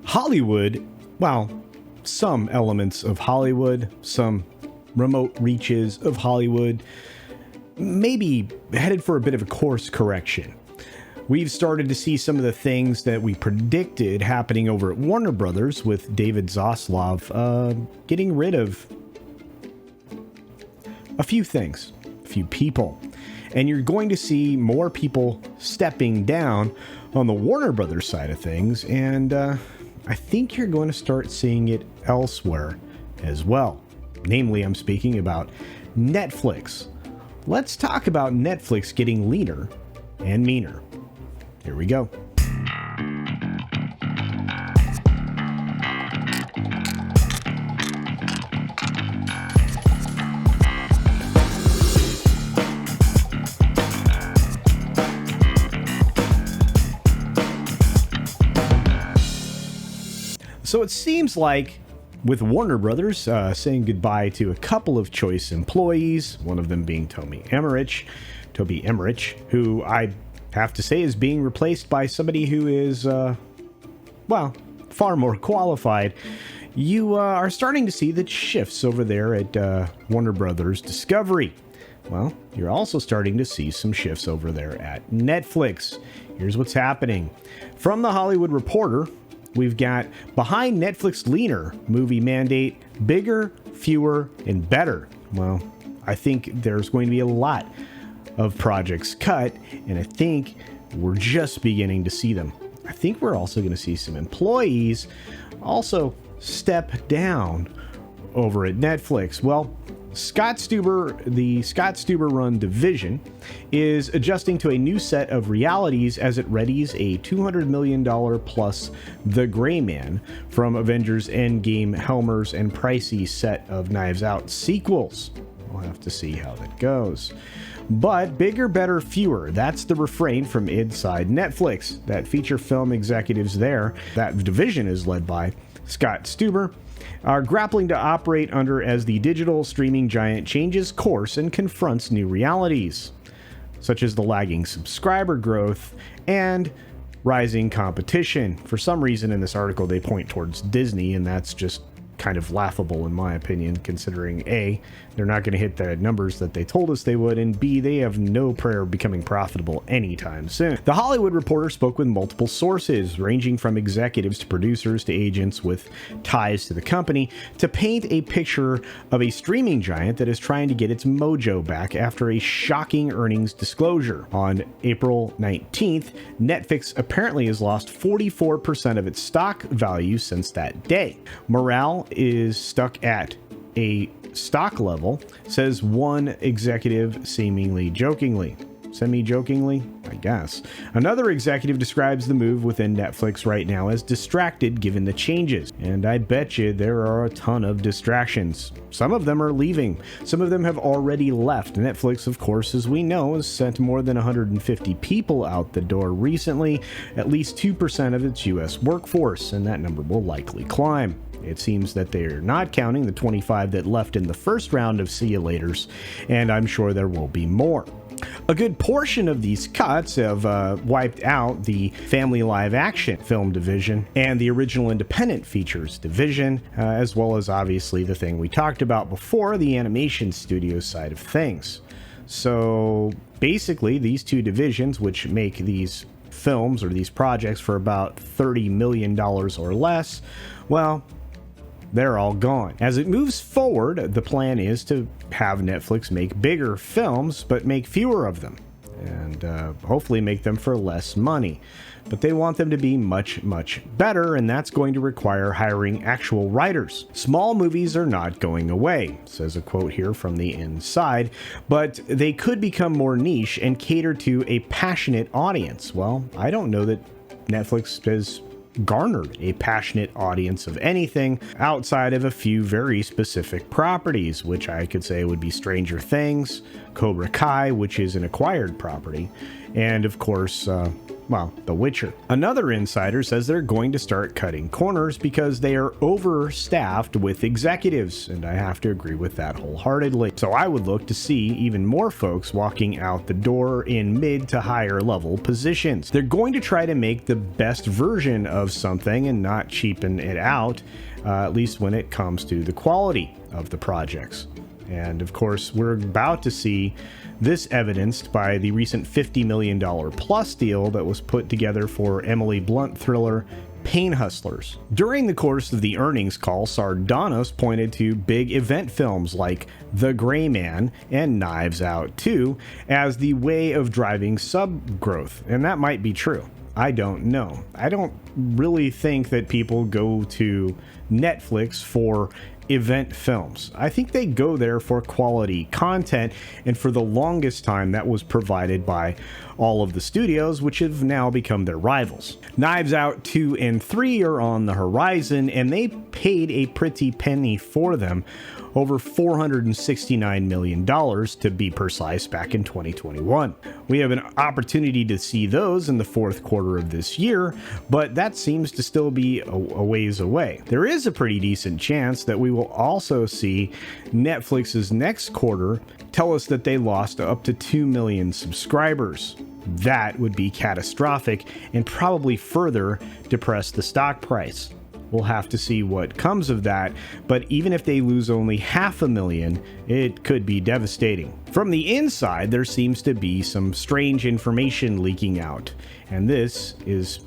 Hollywood, well, some elements of Hollywood, some remote reaches of Hollywood, maybe headed for a bit of a course correction. We've started to see some of the things that we predicted happening over at Warner Brothers with David Zaslav getting rid of a few things, a few people. And you're going to see more people stepping down on the Warner Brothers side of things. And I think you're going to start seeing it elsewhere as well. Namely, I'm speaking about Netflix. Let's talk about Netflix getting leaner and meaner. Here we go. So it seems like with Warner Brothers saying goodbye to a couple of choice employees, one of them being Toby Emmerich, who I have to say is being replaced by somebody who is, far more qualified. You are starting to see the shifts over there at Warner Brothers Discovery. Well, you're also starting to see some shifts over there at Netflix. Here's what's happening. From The Hollywood Reporter, we've got behind Netflix leaner movie mandate, bigger, fewer, and better. Well, I think there's going to be a lot of projects cut, and I think we're just beginning to see them. I think we're also going to see some employees also step down over at Netflix. Well, Scott Stuber, the Scott Stuber run division, is adjusting to a new set of realities as it readies a $200 million plus The Gray Man from Avengers Endgame Helmer's and pricey set of Knives Out sequels. We'll have to see how that goes. But bigger, better, fewer. That's the refrain from inside Netflix. That feature film executives there, that division is led by Scott Stuber, are grappling to operate under as the digital streaming giant changes course and confronts new realities, such as the lagging subscriber growth and rising competition. For some reason in this article, they point towards Disney, and that's just kind of laughable in my opinion, considering A, they're not going to hit the numbers that they told us they would, and B, they have no prayer of becoming profitable anytime soon. The Hollywood Reporter spoke with multiple sources, ranging from executives to producers to agents with ties to the company, to paint a picture of a streaming giant that is trying to get its mojo back after a shocking earnings disclosure. On April 19th, Netflix apparently has lost 44% of its stock value since that day. Morale is stuck at a stock level, says one executive seemingly jokingly. Semi-jokingly, I guess. Another executive describes the move within Netflix right now as distracted given the changes. And I bet you there are a ton of distractions. Some of them are leaving. Some of them have already left. Netflix, of course, as we know, has sent more than 150 people out the door recently, at least 2% of its US workforce, and that number will likely climb. It seems that they're not counting the 25 that left in the first round of see you laters, and I'm sure there will be more. A good portion of these cuts have wiped out the family live action film division and the original independent features division, as well as obviously the thing we talked about before, the animation studio side of things. So basically these two divisions, which make these films or these projects for about $30 million or less, well, they're all gone. As it moves forward, the plan is to have Netflix make bigger films, but make fewer of them, and hopefully make them for less money. But they want them to be much, much better, and that's going to require hiring actual writers. Small movies are not going away, says a quote here from the inside, but they could become more niche and cater to a passionate audience. Well, I don't know that Netflix has garnered a passionate audience of anything outside of a few very specific properties, which I could say would be Stranger Things, Cobra Kai, which is an acquired property, and of course, well, The Witcher. Another insider says they're going to start cutting corners because they are overstaffed with executives, and I have to agree with that wholeheartedly. So I would look to see even more folks walking out the door in mid to higher level positions. They're going to try to make the best version of something and not cheapen it out, at least when it comes to the quality of the projects. And of course, we're about to see this evidenced by the recent $50 million plus deal that was put together for Emily Blunt thriller Pain Hustlers. During the course of the earnings call, Sardanos pointed to big event films like The Gray Man and Knives Out 2 as the way of driving sub growth, and that might be true. I don't know. I don't really think that people go to Netflix for event films. I think they go there for quality content, and for the longest time that was provided by all of the studios, which have now become their rivals. Knives Out 2 and 3 are on the horizon, and they paid a pretty penny for them, over $469 million to be precise, back in 2021. We have an opportunity to see those in the fourth quarter of this year, but that seems to still be a ways away. There is a pretty decent chance that we will also see Netflix's next quarter tell us that they lost up to 2 million subscribers. That would be catastrophic and probably further depress the stock price. We'll have to see what comes of that, but even if they lose only 500,000, it could be devastating. From the inside, there seems to be some strange information leaking out, and this is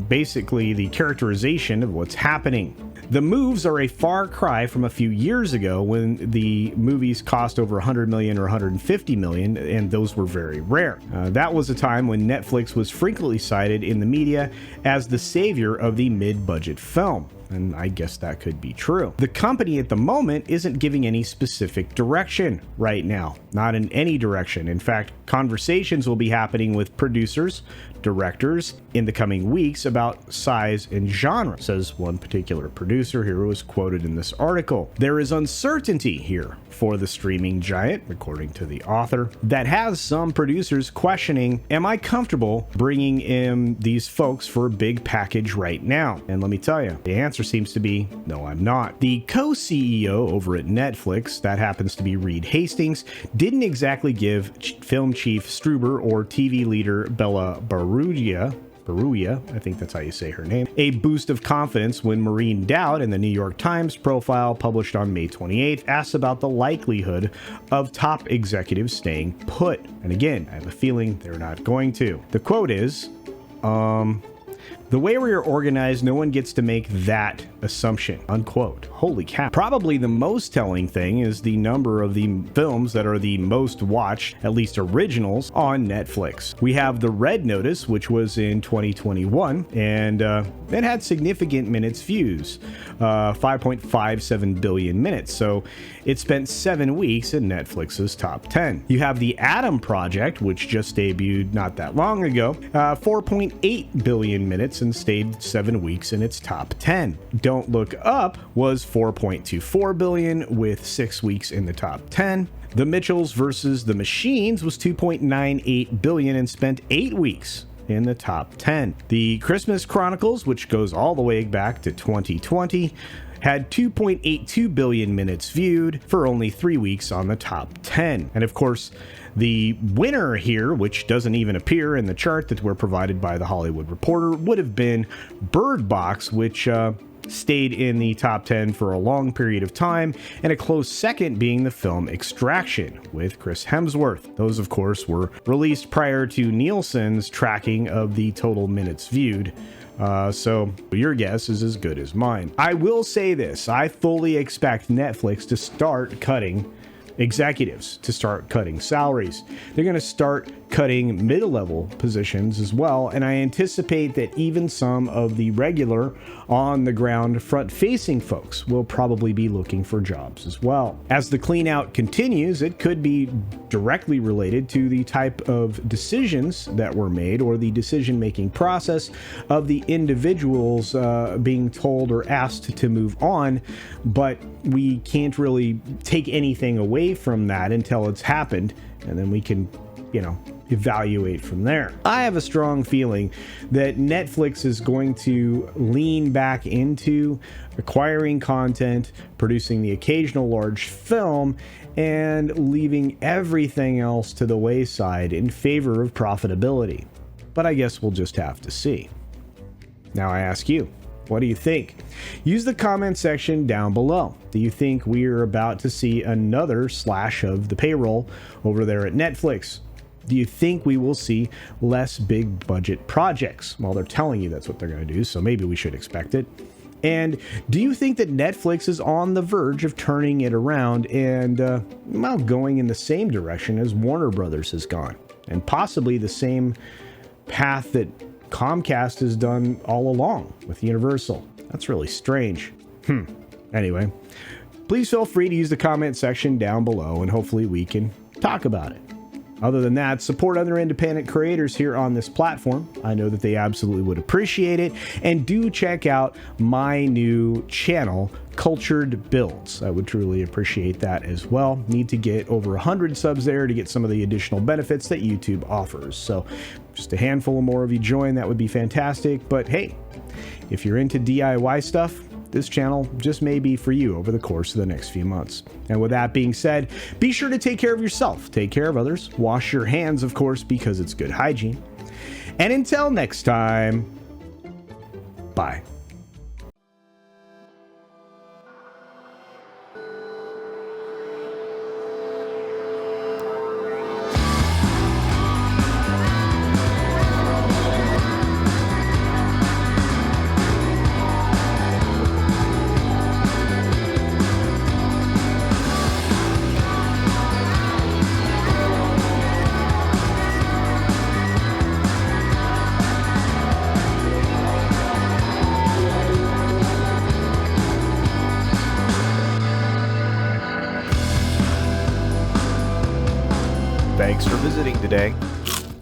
basically the characterization of what's happening. The moves are a far cry from a few years ago when the movies cost over 100 million or 150 million, and those were very rare. That was a time when Netflix was frequently cited in the media as the savior of the mid-budget film. And I guess that could be true. The company at the moment isn't giving any specific direction right now, not in any direction. In fact, conversations will be happening with producers, directors in the coming weeks about size and genre, says one particular producer here who was quoted in this article. There is uncertainty here for the streaming giant, according to the author, that has some producers questioning, am I comfortable bringing in these folks for a big package right now? And let me tell you, the answer seems to be, no, I'm not. The co-CEO over at Netflix, that happens to be Reed Hastings, didn't exactly give film chief Struber or TV leader Bella Baruja, I think that's how you say her name, a boost of confidence when Maureen Dowd in the New York Times profile published on May 28th asked about the likelihood of top executives staying put. And again, I have a feeling they're not going to. The quote is, the way we are organized, no one gets to make that assumption, unquote. Holy cow. Probably the most telling thing is the number of the films that are the most watched, at least originals, on Netflix. We have The Red Notice, which was in 2021, and it had significant minutes views, 5.57 billion minutes. So it spent 7 weeks in Netflix's top 10. You have The Adam Project, which just debuted not that long ago, 4.8 billion minutes and stayed 7 weeks in its top 10. Don't Look Up was 4.24 billion with 6 weeks in the top 10. The Mitchells versus the Machines was 2.98 billion and spent 8 weeks in the top 10. The Christmas Chronicles, which goes all the way back to 2020, had 2.82 billion minutes viewed for only 3 weeks on the top 10. And of course, the winner here, which doesn't even appear in the chart that were provided by The Hollywood Reporter, would have been Bird Box, which stayed in the top 10 for a long period of time, and a close second being the film Extraction with Chris Hemsworth. Those, of course, were released prior to Nielsen's tracking of the total minutes viewed. So your guess is as good as mine. I will say this, I fully expect Netflix to start cutting executives, to start cutting salaries. They're going to start cutting mid-level positions as well, and I anticipate that even some of the regular on-the-ground front-facing folks will probably be looking for jobs as well. As the clean-out continues, it could be directly related to the type of decisions that were made or the decision-making process of the individuals being told or asked to move on, but we can't really take anything away from that until it's happened, and then we can evaluate from there. I have a strong feeling that Netflix is going to lean back into acquiring content, producing the occasional large film, and leaving everything else to the wayside in favor of profitability. But I guess we'll just have to see. Now I ask you, what do you think? Use the comment section down below. Do you think we're about to see another slash of the payroll over there at Netflix? Do you think we will see less big budget projects? Well, they're telling you that's what they're going to do, so maybe we should expect it. And do you think that Netflix is on the verge of turning it around and going in the same direction as Warner Brothers has gone? And possibly the same path that Comcast has done all along with Universal. That's really strange. Anyway, please feel free to use the comment section down below and hopefully we can talk about it. Other than that, support other independent creators here on this platform. I know that they absolutely would appreciate it. And do check out my new channel, Cultured Builds. I would truly appreciate that as well. Need to get over 100 subs there to get some of the additional benefits that YouTube offers. So just a handful more of you join, that would be fantastic. But hey, if you're into DIY stuff, this channel just may be for you over the course of the next few months. And with that being said, be sure to take care of yourself, take care of others, wash your hands, of course, because it's good hygiene. And until next time, bye. Thanks for visiting today.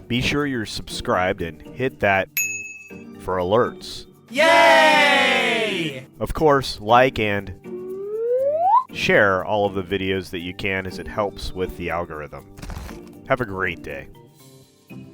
Be sure you're subscribed and hit that for alerts. Yay! Of course, like and share all of the videos that you can as it helps with the algorithm. Have a great day.